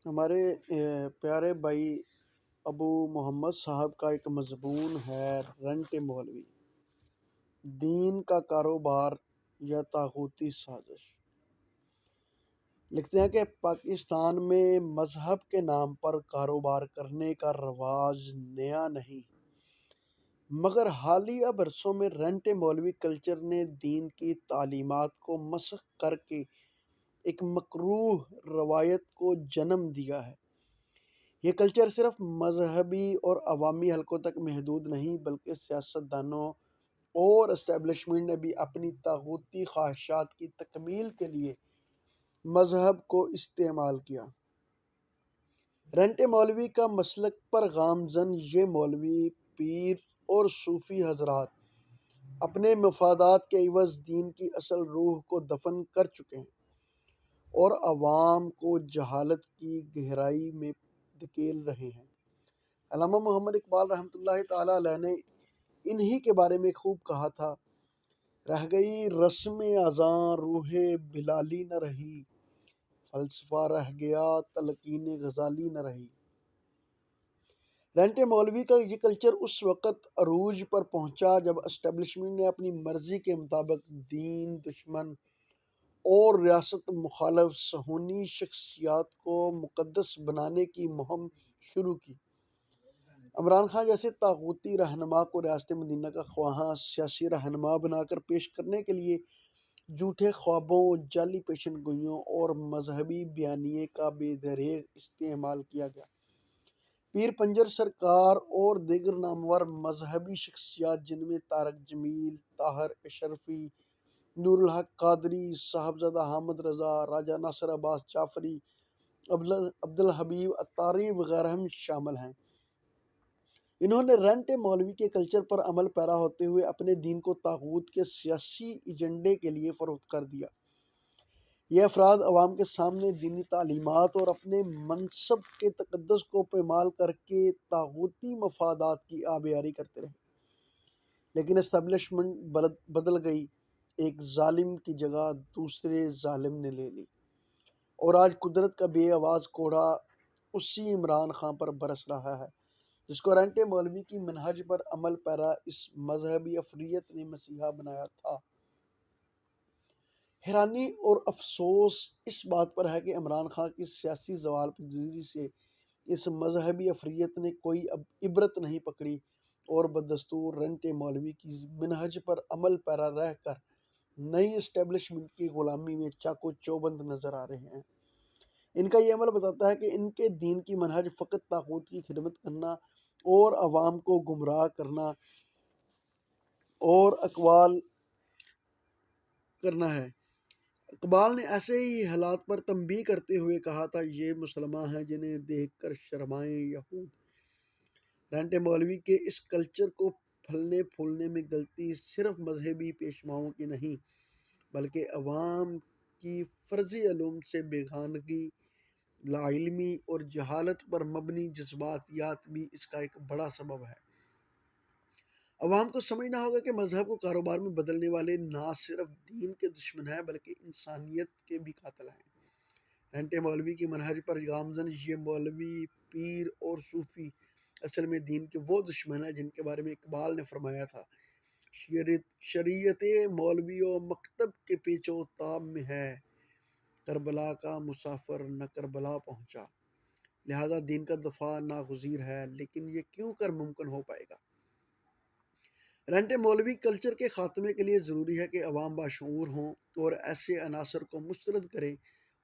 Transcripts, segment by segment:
ہمارے پیارے بھائی ابو محمد صاحب کا ایک مضمون ہے رنٹ مولوی، دین کا کاروبار یا طاغوتی سازش۔ لکھتے ہیں کہ پاکستان میں مذہب کے نام پر کاروبار کرنے کا رواج نیا نہیں، مگر حالیہ برسوں میں رنٹ مولوی کلچر نے دین کی تعلیمات کو مسخ کر کے ایک مکروہ روایت کو جنم دیا ہے۔ یہ کلچر صرف مذہبی اور عوامی حلقوں تک محدود نہیں، بلکہ سیاستدانوں اور اسٹیبلشمنٹ نے بھی اپنی طاغوتی خواہشات کی تکمیل کے لیے مذہب کو استعمال کیا۔ رنٹ مولوی کا مسلک پر گامزن یہ مولوی، پیر اور صوفی حضرات اپنے مفادات کے عوض دین کی اصل روح کو دفن کر چکے ہیں اور عوام کو جہالت کی گہرائی میں دھکیل رہے ہیں۔ علامہ محمد اقبال رحمۃ اللہ تعالیٰ علیہ نے انہی کے بارے میں خوب کہا تھا: رہ گئی رسم اذاں روح بلالی نہ رہی، فلسفہ رہ گیا تلقین غزالی نہ رہی۔ رنٹ مولوی کا یہ کلچر اس وقت عروج پر پہنچا جب اسٹیبلشمنٹ نے اپنی مرضی کے مطابق دین دشمن اور ریاست مخالف صہیونی شخصیات کو مقدس بنانے کی مہم شروع کی۔ عمران خان جیسے طاغوتی رہنما کو ریاست مدینہ کا خواہاں سیاسی رہنما بنا کر پیش کرنے کے لیے جھوٹے خوابوں، جعلی پیشن گوئیوں اور مذہبی بیانیے کا بے دریغ استعمال کیا گیا۔ پیر پنجر سرکار اور دیگر نامور مذہبی شخصیات جن میں طارق جمیل، طاہر اشرفی، نور الحق قادری، صاحبزادہ حامد رضا، راجہ ناصر عباس جعفری، عبدالحبیب عطاری وغیرہ شامل ہیں، انہوں نے رنٹ مولوی کے کلچر پر عمل پیرا ہوتے ہوئے اپنے دین کو طاغوت کے سیاسی ایجنڈے کے لیے فروخت کر دیا۔ یہ افراد عوام کے سامنے دینی تعلیمات اور اپنے منصب کے تقدس کو پامال کر کے طاغوتی مفادات کی آبیاری کرتے رہے، لیکن اسٹیبلشمنٹ بدل گئی، ایک ظالم کی جگہ دوسرے ظالم نے لے لی، اور آج قدرت کا بے آواز کوڑا اسی عمران خان پر برس رہا ہے جس کو رنٹ مولوی کی منہج پر عمل پیرا اس مذہبی عفریت نے مسیحا بنایا تھا۔ حیرانی اور افسوس اس بات پر ہے کہ عمران خان کی سیاسی زوال پذیری سے اس مذہبی عفریت نے کوئی عبرت نہیں پکڑی اور بدستور رنٹ مولوی کی منہج پر عمل پیرا رہ کر نئی اسٹیبلشمنٹ کی غلامی میں چاقو چوبند نظر آ رہے ہیں۔ ان کا یہ عمل بتاتا ہے کہ ان کے دین کی منہج فقط طاغوت کی خدمت کرنا اور عوام کو گمراہ کرنا اور اقوال کرنا ہے۔ اقبال نے ایسے ہی حالات پر تنبیہ کرتے ہوئے کہا تھا: یہ مسلمان ہیں جنہیں دیکھ کر شرمائیں یہود۔ رنٹ مولوی کے اس کلچر کو پھلنے پھولنے میں غلطی صرف مذہبی پیشواؤں کی نہیں، بلکہ عوام کی فرضی علوم سے بیگانگی، لاعلمی اور جہالت پر مبنی جذباتیات بھی اس کا ایک بڑا سبب ہے۔ عوام کو سمجھنا ہوگا کہ مذہب کو کاروبار میں بدلنے والے نہ صرف دین کے دشمن ہیں بلکہ انسانیت کے بھی قاتل ہیں۔ رنٹ مولوی کی منہج پر گامزن یہ مولوی، پیر اور صوفی اصل میں دین کے وہ دشمن ہیں جن کے بارے میں اقبال نے فرمایا تھا: شریعت مولوی و مکتب کے پیچ و تاب میں ہے، کربلا کا مسافر نہ کربلا پہنچا، لہذا دین کا دفاع ناگزیر ہے، لیکن یہ کیوں کر ممکن ہو پائے گا؟ رنٹ مولوی کلچر کے خاتمے کے لیے ضروری ہے کہ عوام باشعور ہوں اور ایسے عناصر کو مسترد کریں۔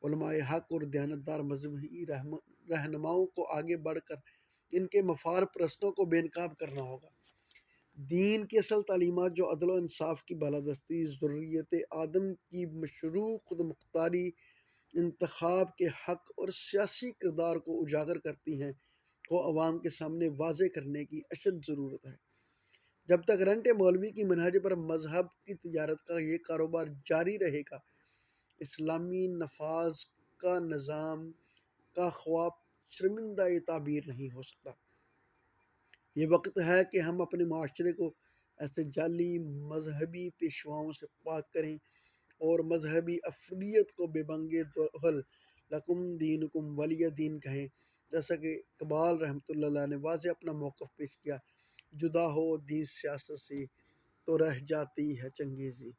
علماء حق اور دیانتدار مذہبی رہنماؤں کو آگے بڑھ کر ان کے مفاد پرستوں کو بے نقاب کرنا ہوگا۔ دین کی اصل تعلیمات جو عدل و انصاف کی بالادستی، ذریت آدم کی مشروع خود مختاری، انتخاب کے حق اور سیاسی کردار کو اجاگر کرتی ہیں، کو عوام کے سامنے واضح کرنے کی اشد ضرورت ہے۔ جب تک رنٹ مولوی کی منہج پر مذہب کی تجارت کا یہ کاروبار جاری رہے گا، اسلامی نفاذ کا نظام کا خواب شرمندہ تعبیر نہیں ہو سکتا۔ یہ وقت ہے کہ ہم اپنے معاشرے کو ایسے جعلی مذہبی پیشواؤں سے پاک کریں اور مذہبی عفریت کو بے بنگے دخل لکم دینکم ولی دین کہیں، جیسا کہ اقبال رحمۃ اللہ علیہ نے واضح اپنا موقف پیش کیا، جدا ہو دین سیاست سے تو رہ جاتی ہے چنگیزی۔